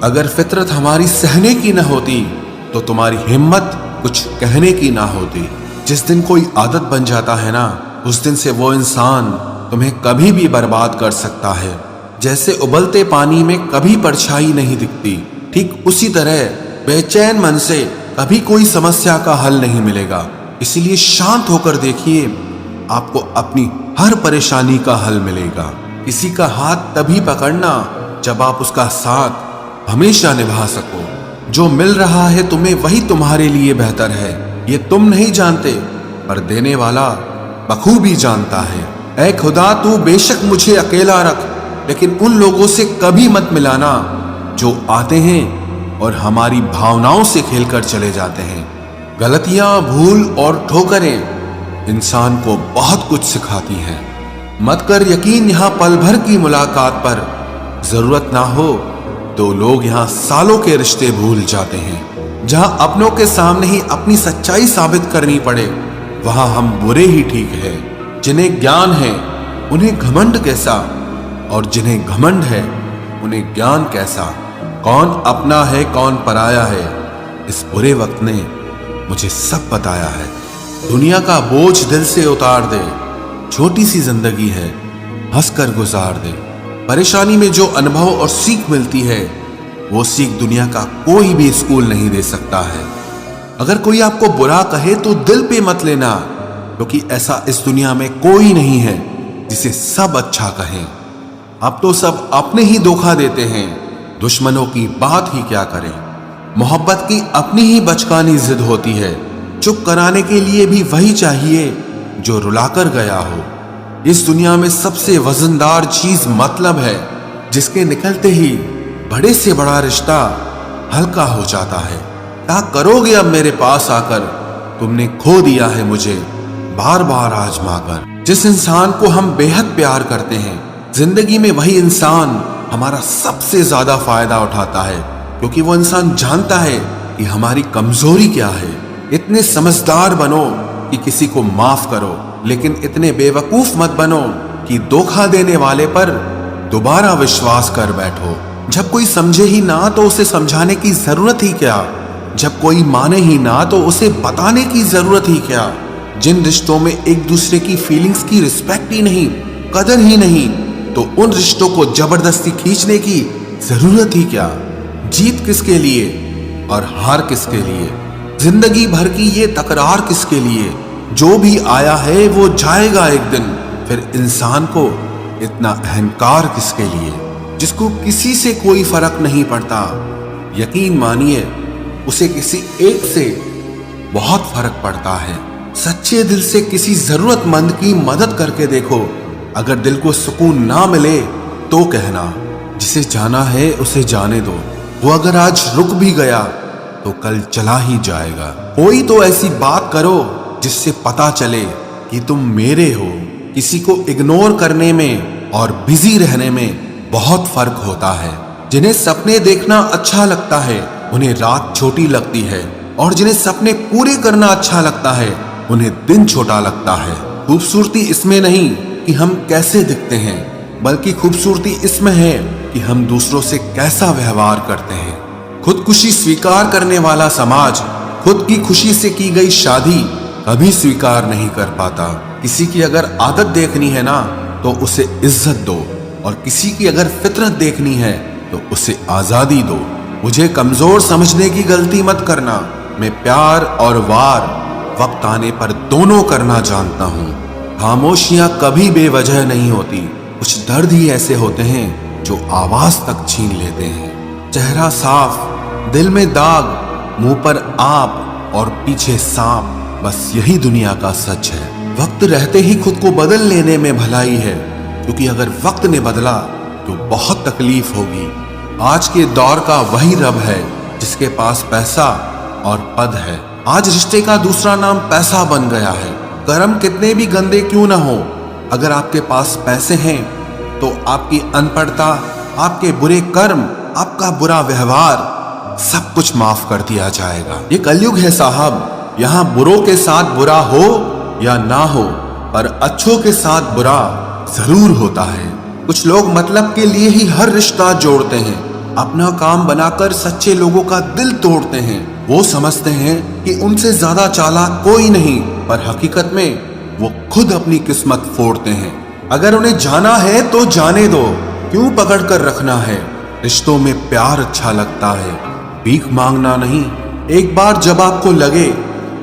अगर फितरत हमारी सहने की न होती तो तुम्हारी हिम्मत कुछ कहने की ना होती। जिस दिन कोई आदत बन जाता है ना, उस दिन से वो इंसान तुम्हें कभी भी बर्बाद कर सकता है। जैसे उबलते पानी में कभी परछाई नहीं दिखती, ठीक उसी तरह बेचैन मन से कभी कोई समस्या का हल नहीं मिलेगा। इसीलिए शांत होकर देखिए, आपको अपनी हर परेशानी का हल मिलेगा। किसी का हाथ तभी पकड़ना जब आप उसका साथ हमेशा निभा सको। जो मिल रहा है तुम्हें वही तुम्हारे लिए बेहतर है, ये तुम नहीं जानते पर देने वाला बखूबी जानता है। ऐ खुदा, तू बेशक मुझे अकेला रख, लेकिन उन लोगों से कभी मत मिलाना जो आते हैं और हमारी भावनाओं से खेलकर चले जाते हैं। गलतियां, भूल और ठोकरें इंसान को बहुत कुछ सिखाती हैं। मत कर यकीन यहाँ पल भर की मुलाकात पर, जरूरत ना हो तो लोग यहाँ सालों के रिश्ते भूल जाते हैं। जहां अपनों के सामने ही अपनी सच्चाई साबित करनी पड़े, वहां हम बुरे ही ठीक है। जिन्हें ज्ञान है उन्हें घमंड कैसा, और जिन्हें घमंड है उन्हें ज्ञान कैसा। कौन अपना है कौन पराया है, इस बुरे वक्त ने मुझे सब बताया है। दुनिया का बोझ दिल से उतार दे, छोटी सी जिंदगी है, हंसकर गुजार दे। परेशानी में जो अनुभव और सीख मिलती है, वो सीख दुनिया का कोई भी स्कूल नहीं दे सकता है। अगर कोई आपको बुरा कहे तो दिल पे मत लेना, क्योंकि ऐसा इस दुनिया में कोई नहीं है जिसे सब अच्छा कहें। अब तो सब अपने ही धोखा देते हैं, दुश्मनों की बात ही क्या करें। मोहब्बत की अपनी ही बचकानी जिद होती है, चुप कराने के लिए भी वही चाहिए जो रुलाकर गया हो। इस दुनिया में सबसे वजनदार चीज मतलब है, जिसके निकलते ही बड़े से बड़ा रिश्ता हल्का हो जाता है। क्या करोगे अब मेरे पास आकर, तुमने खो दिया है मुझे बार बार आजमाकर। जिस इंसान को हम बेहद प्यार करते हैं, जिंदगी में वही इंसान हमारा सबसे ज्यादा फायदा उठाता है, क्योंकि वो इंसान जानता है कि हमारी कमजोरी क्या है। इतने समझदार बनो कि किसी को माफ करो, लेकिन इतने बेवकूफ मत बनो कि धोखा देने वाले पर दोबारा विश्वास कर बैठो। जब कोई समझे ही ना तो उसे समझाने की जरूरत ही क्या, जब कोई माने ही ना तो उसे बताने की जरूरत ही क्या। जिन रिश्तों में एक दूसरे की फीलिंग्स की रिस्पेक्ट ही नहीं, कदर ही नहीं, तो उन रिश्तों को जबरदस्ती खींचने की जरूरत ही क्या। जीत किसके लिए और हार किसके लिए, जिंदगी भर की ये तकरार किसके लिए। जो भी आया है वो जाएगा एक दिन, फिर इंसान को इतना अहंकार किसके लिए, जिसको किसी से कोई फर्क नहीं पड़ता। यकीन मानिए, उसे किसी एक से बहुत फर्क पड़ता है। सच्चे दिल से किसी जरूरतमंद की मदद करके देखो, अगर दिल को सुकून ना मिले तो कहना, जिसे जाना है उसे जाने दो। वो अगर आज रुक भी गया तो कल चला ही जाएगा। कोई तो ऐसी बात करो जिससे पता चले कि तुम मेरे हो। किसी को इग्नोर करने में और बिजी रहने में बहुत फर्क होता है। जिन्हें सपने देखना अच्छा लगता है उन्हें रात छोटी लगती है, और जिन्हें सपने पूरे करना अच्छा लगता है उन्हें दिन छोटा लगता है। खूबसूरती इसमें नहीं कि हम कैसे दिखते हैं, बल्कि खूबसूरती इसमें है कि हम दूसरों से कैसा व्यवहार करते हैं। खुदकुशी स्वीकार करने वाला समाज खुद की खुशी से की गई शादी कभी स्वीकार नहीं कर पाता। किसी की अगर आदत देखनी है ना तो उसे इज्जत दो, और किसी की अगर फितरत देखनी है तो उसे आजादी दो। मुझे कमजोर समझने की गलती मत करना। मैं प्यार और वार वक्त आने पर दोनों करना जानता हूँ। खामोशियां कभी बेवजह नहीं होती, कुछ दर्द ही ऐसे होते हैं जो आवाज तक छीन लेते हैं। चेहरा साफ, दिल में दाग, मुंह पर आप और पीछे सांप, बस यही दुनिया का सच है। वक्त रहते ही खुद को बदल लेने में भलाई है, क्योंकि अगर वक्त ने बदला तो बहुत तकलीफ होगी। आज के दौर का वही रब है जिसके पास पैसा और पद है। आज रिश्ते का दूसरा नाम पैसा बन गया है। कर्म कितने भी गंदे क्यों ना हो, अगर आपके पास पैसे हैं तो आपकी अनपढ़ता, आपके बुरे कर्म, आपका बुरा व्यवहार सब कुछ माफ कर दिया जाएगा। ये कलयुग है साहब, यहाँ बुरों के साथ बुरा हो या ना हो, पर अच्छों के साथ बुरा जरूर होता है। कुछ लोग मतलब के लिए ही हर रिश्ता जोड़ते हैं, अपना काम बनाकर सच्चे लोगों का दिल तोड़ते हैं। वो समझते हैं कि उनसे ज्यादा चालाक कोई नहीं, पर हकीकत में वो खुद अपनी किस्मत फोड़ते हैं। अगर उन्हें जाना है तो जाने दो, क्यों पकड़ कर रखना है। रिश्तों में प्यार अच्छा लगता है, भीख मांगना नहीं। एक बार जब आपको लगे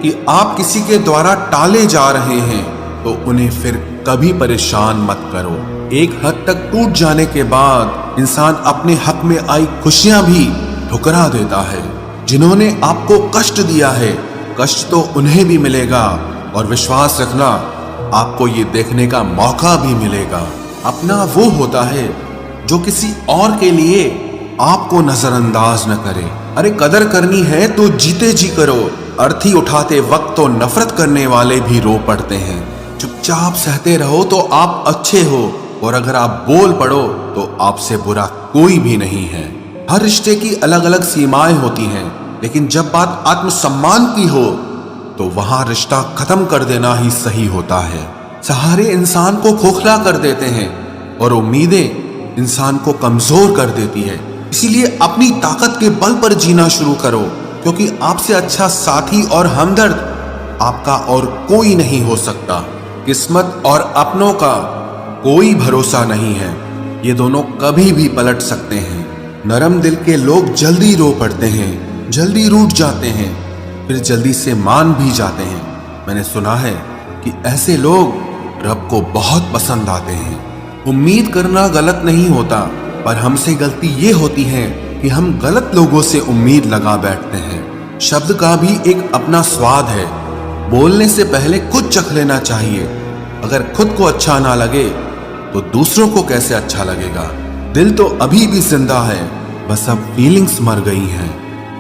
कि आप किसी के द्वारा टाले जा रहे हैं तो उन्हें फिर कभी परेशान मत करो। एक हद तक टूट जाने के बाद इंसान अपने हक में आई खुशियां भी ठुकरा देता है। जिन्होंने आपको कष्ट दिया है, कष्ट तो उन्हें भी मिलेगा, और विश्वास रखना आपको ये देखने का मौका भी मिलेगा। अपना वो होता है जो किसी और के लिए आपको नजरअंदाज न करे। अरे कदर करनी है तो जीते जी करो। अर्थी उठाते वक्त तो नफरत करने वाले भी रो पड़ते हैं। चुपचाप सहते रहो तो आप अच्छे हो, और अगर आप बोल पड़ो तो आपसे बुरा कोई भी नहीं है। हर रिश्ते की अलग अलग सीमाएं होती हैं, लेकिन जब बात आत्मसम्मान की हो तो वहां रिश्ता खत्म कर देना ही सही होता है। सहारे इंसान को खोखला कर देते हैं और उम्मीदें इंसान को कमजोर कर देती है। इसीलिए अपनी ताकत के बल पर जीना शुरू करो, क्योंकि आपसे अच्छा साथी और हमदर्द आपका और कोई नहीं हो सकता। किस्मत और अपनों का कोई भरोसा नहीं है, ये दोनों कभी भी पलट सकते हैं। नरम दिल के लोग जल्दी रो पड़ते हैं, जल्दी रूठ जाते हैं, फिर जल्दी से मान भी जाते हैं। मैंने सुना है कि ऐसे लोग रब को बहुत पसंद आते हैं। उम्मीद करना गलत नहीं होता, पर हमसे गलती ये होती है कि हम गलत लोगों से उम्मीद लगा बैठते हैं। शब्द का भी एक अपना स्वाद है, बोलने से पहले खुद चख लेना चाहिए। अगर खुद को अच्छा ना लगे तो दूसरों को कैसे अच्छा लगेगा। दिल तो अभी भी जिंदा है, बस अब फीलिंग्स मर गई हैं।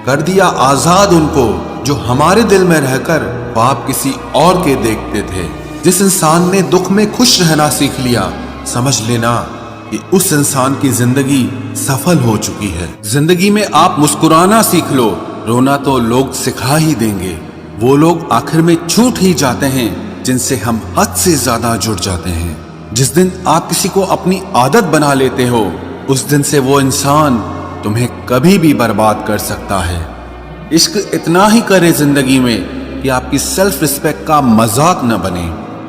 कर दिया आजाद उनको जो हमारे दिल में रहकर ख्वाब किसी और के देखते थे। जिस इंसान ने दुख में खुश रहना सीख लिया, समझ लेना कि उस इंसान की जिंदगी सफल हो चुकी है। जिंदगी में आप मुस्कुराना सीख लो, रोना तो लोग सिखा ही देंगे। वो लोग आखिर में छूट ही जाते हैं जिनसे हम हद से ज्यादा जुड़ जाते हैं। जिस दिन आप किसी को अपनी आदत बना लेते हो, उस दिन से वो इंसान तुम्हें कभी भी बर्बाद कर सकता है। इश्क इतना ही करे जिंदगी में कि आपकी सेल्फ रिस्पेक्ट का मजाक न बने।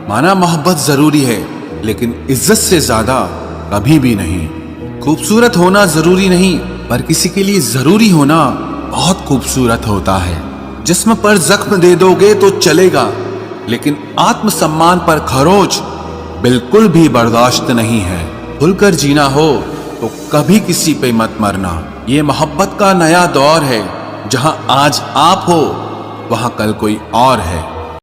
माना मोहब्बत जरूरी है, लेकिन इज्जत से ज्यादा कभी भी नहीं। खूबसूरत होना जरूरी नहीं, पर किसी के लिए जरूरी होना बहुत खूबसूरत होता है। जिस्म पर जख्म दे दोगे तो चलेगा, लेकिन आत्मसम्मान पर खरोच बिल्कुल भी बर्दाश्त नहीं है। खुलकर जीना हो तो कभी किसी पे मत मरना। ये मोहब्बत का नया दौर है, जहां आज आप हो वहां कल कोई और है।